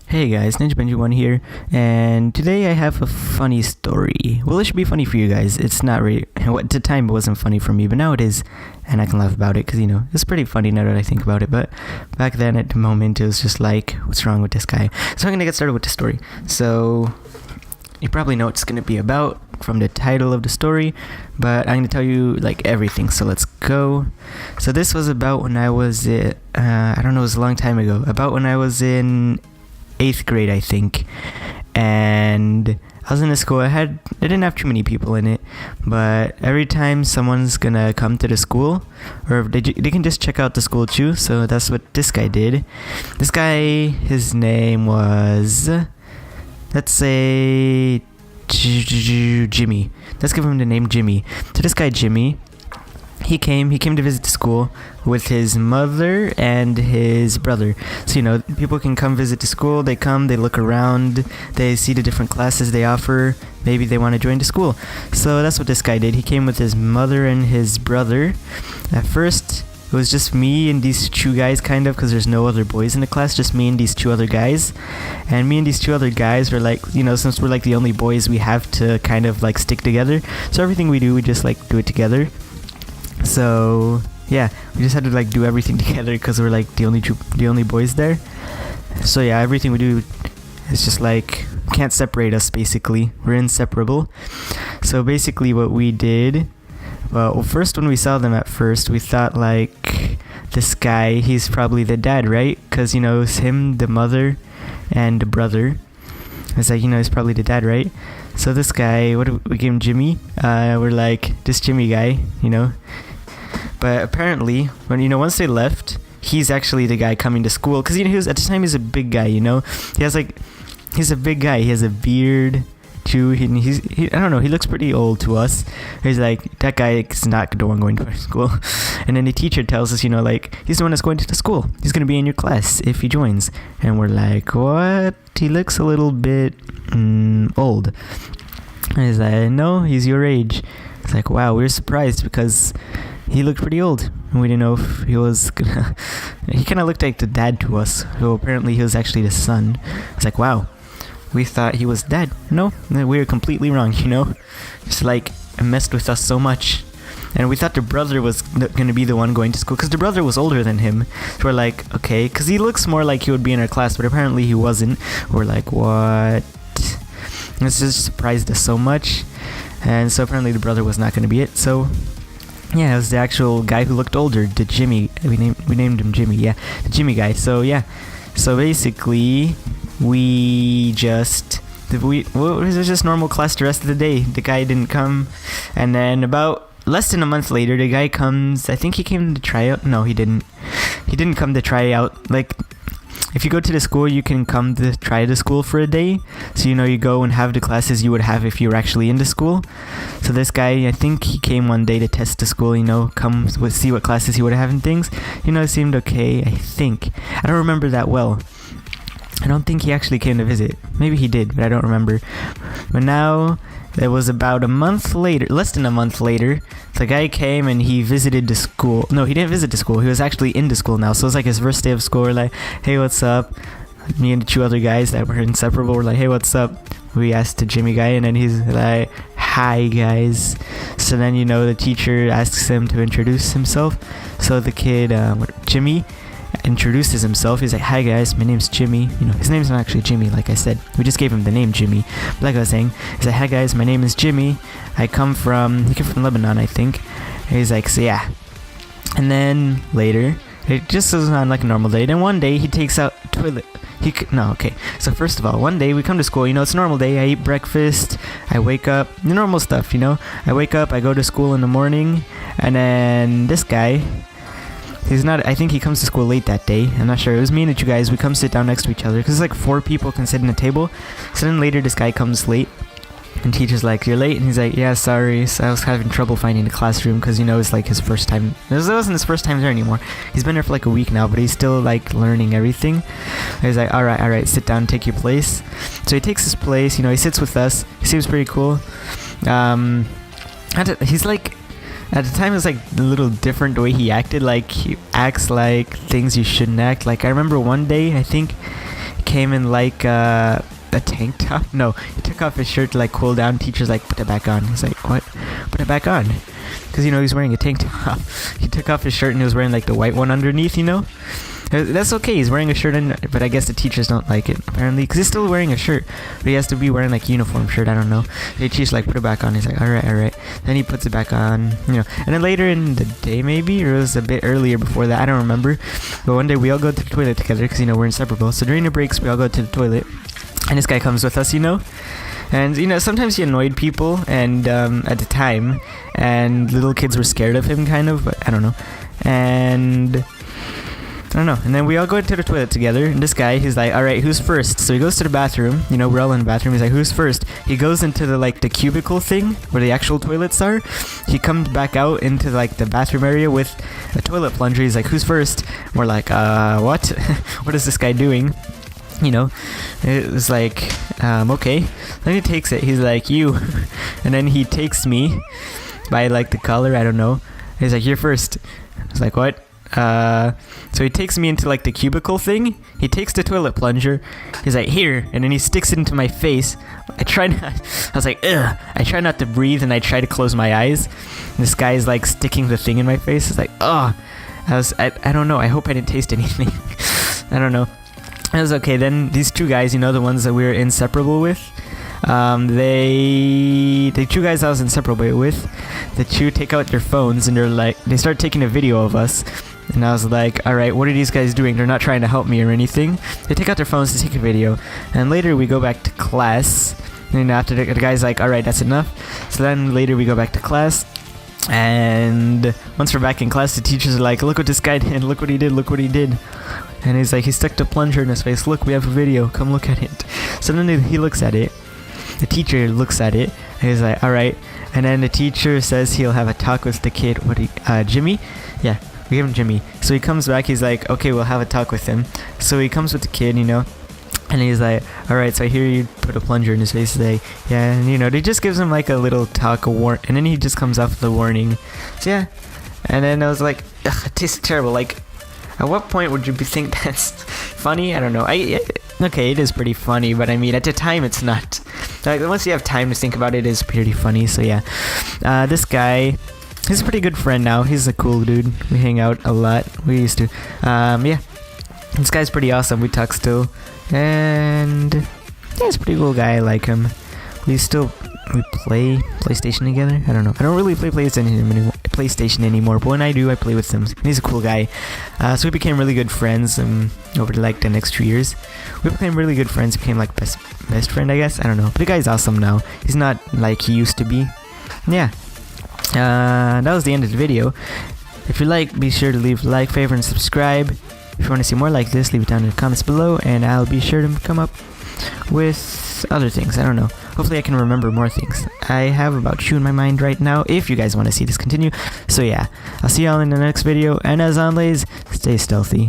Hey guys, Ninja Benji1 here, and today I have a funny story. Well, it should be funny for you guys. It's not really, at the time it wasn't funny for me, but now it is, and I can laugh about it, because, it's pretty funny now that I think about it, but back then at the moment it was just like, what's wrong with this guy? So I'm gonna get started with the story. So, you probably know what it's gonna be about from the title of the story, but I'm gonna tell you like everything, so let's go. So this was about when I was, I don't know, it was a long time ago, about when I was in 8th grade, I think, and I was in a school. They didn't have too many people in it, but every time someone's gonna come to the school, or they can just check out the school too. So that's what this guy did. This guy, his name was, let's say, Jimmy. Let's give him the name Jimmy. So this guy Jimmy, he came to visit the school with his mother and his brother. So, people can come visit the school. They come, they look around, they see the different classes they offer. Maybe they want to join the school. So that's what this guy did. He came with his mother and his brother. At first, it was just me and these two guys, kind of, because there's no other boys in the class, just me and these two other guys. And me and these two other guys were like, since we're like the only boys, we have to kind of like stick together. So everything we do, we just like do it together. So yeah, we just had to like do everything together because we're like the only boys there. So yeah, everything we do is just like can't separate us. Basically, we're inseparable. So basically, what we did, well, first when we saw them at first, we thought like this guy, he's probably the dad, right? Because it's him, the mother, and the brother. It's like he's probably the dad, right? So this guy, we gave him Jimmy. We're like, this Jimmy guy, But apparently, when once they left, he's actually the guy coming to school. Because he was, at the time, he's a big guy, he's a big guy. He has a beard too. He I don't know, he looks pretty old to us. He's like, that guy is not the one going to school. And then the teacher tells us, like, he's the one that's going to the school. He's going to be in your class if he joins. And we're like, what? He looks a little bit old. And he's like, no, he's your age. It's like, wow, we're surprised because he looked pretty old, and we didn't know if he was gonna. He kind of looked like the dad to us, so apparently he was actually the son. It's like, wow, we thought he was dad. No, we were completely wrong, Just like, it messed with us so much. And we thought the brother was gonna be the one going to school, because the brother was older than him. So we're like, okay, because he looks more like he would be in our class, but apparently he wasn't. We're like, what? This just surprised us so much. And so apparently the brother was not gonna be it, so yeah, it was the actual guy who looked older, the Jimmy. We named him Jimmy, yeah, the Jimmy guy. So yeah, so basically it was just normal class the rest of the day. The guy didn't come, and then about less than a month later, the guy comes. I think he came to try out. No, he didn't. He didn't come to try out. Like, if you go to the school, you can come to try the school for a day. So, you go and have the classes you would have if you were actually in the school. So this guy, I think he came one day to test the school, come see what classes he would have and things. It seemed okay, I think. I don't remember that well. I don't think he actually came to visit. Maybe he did, but I don't remember. But now, it was about a month later, less than a month later, the guy came and he visited the school. No, he didn't visit the school. He was actually in the school now. So it was like his first day of school. We're like, hey, what's up? Me and the two other guys that were inseparable were like, hey, what's up? We asked the Jimmy guy, and then he's like, hi, guys. So then, the teacher asks him to introduce himself. So the kid, Jimmy, introduces himself. He's like, hi guys, my name's Jimmy. His name's not actually Jimmy, like I said. We just gave him the name Jimmy. But like I was saying, he's like, hi guys, my name is Jimmy. He came from Lebanon, I think. And he's like, so yeah. And then later, it just goes on like a normal day. Then one day he takes out toilet. So first of all, one day we come to school, it's a normal day. I eat breakfast, I wake up, the normal stuff, I wake up, I go to school in the morning, and then this guy, I think he comes to school late that day. I'm not sure. It was me and the two guys. We come sit down next to each other, because it's like 4 people can sit in a table. So then later this guy comes late, and teacher's like, you're late? And he's like, yeah, sorry. So I was having trouble finding the classroom, because it's like his first time. It wasn't his first time there anymore. He's been there for like a week now, but he's still like learning everything. And he's like, all right, sit down, take your place. So he takes his place. He sits with us. He seems pretty cool. He's like, at the time it was like a little different the way he acted. Like, he acts like things you shouldn't act. Like, I remember one day, I think came in like a tank top. No, he took off his shirt to like cool down. Teacher's like, put it back on. He's like, what? Put it back on. Because, you know, he's wearing a tank top. He took off his shirt and he was wearing like the white one underneath, you know? That's okay, he's wearing a shirt, but I guess the teachers don't like it, apparently, because he's still wearing a shirt, but he has to be wearing like uniform shirt, I don't know. The teacher's like, put it back on. He's like, alright. Then he puts it back on, you know. And then later in the day, maybe, or it was a bit earlier before that, I don't remember. But one day we all go to the toilet together, because, you know, we're inseparable. So during the breaks, we all go to the toilet, and this guy comes with us, you know. And, you know, sometimes he annoyed people, and at the time, and little kids were scared of him, kind of, but I don't know. And I don't know. And then we all go into the toilet together, and this guy, he's like, alright, who's first? So he goes to the bathroom, you know, we're all in the bathroom, he's like, who's first? He goes into the, like, the cubicle thing, where the actual toilets are. He comes back out into, like, the bathroom area with a toilet plunger. He's like, who's first? We're like, what? What is this guy doing? You know, it was like, okay. Then he takes it, he's like, you. And then he takes me by, like, the collar, I don't know. He's like, you're first. I was like, what? So he takes me into like the cubicle thing. He takes the toilet plunger. He's like, here, and then he sticks it into my face. I was like, ugh. I try not to breathe, and I try to close my eyes. And this guy is like sticking the thing in my face. It's like, ugh. I don't know. I hope I didn't taste anything. I don't know. It was okay. Then these two guys, you know, the ones that we were inseparable with. The two guys I was inseparable with, the two take out their phones and they start taking a video of us. And I was like, alright, what are these guys doing? They're not trying to help me or anything. They take out their phones to take a video. And later we go back to class. And after the guy's like, alright, that's enough. So then later we go back to class. And once we're back in class, the teachers are like, look what this guy did, look what he did. And he's like, he stuck the plunger in his face. Look, we have a video, come look at it. So then he looks at it. The teacher looks at it, and he's like, alright. And then the teacher says he'll have a talk with the kid. Jimmy? Yeah, we give him Jimmy. So he comes back, he's like, okay, we'll have a talk with him. So he comes with the kid, you know, and he's like, alright, so I hear you put a plunger in his face today. Yeah, and you know, he just gives him like a little talk, and then he just comes off with the warning. So yeah, and then I was like, ugh, it tastes terrible. Like, at what point would you think that's funny? I don't know. Okay, it is pretty funny, but I mean, at the time, it's not. Like, once you have time to think about it, it's pretty funny. So yeah, this guy, he's a pretty good friend now. He's a cool dude. We hang out a lot. We used to. Yeah, this guy's pretty awesome. We talk still, and yeah, he's a pretty cool guy. I like him. We play PlayStation together. I don't know. I don't really play PlayStation anymore, but when I do, I play with him. He's a cool guy. So we became really good friends over like the next 2 years. We became really good friends. Became like best friend, I guess. I don't know. But the guy's awesome now. He's not like he used to be. Yeah. That was the end of the video. If you like, be sure to leave a like, favorite, and subscribe. If you want to see more like this, leave it down in the comments below, and I'll be sure to come up with other things. I don't know. Hopefully I can remember more things. I have about 2 in my mind right now, if you guys want to see this continue. So yeah, I'll see y'all in the next video, and as always, stay stealthy.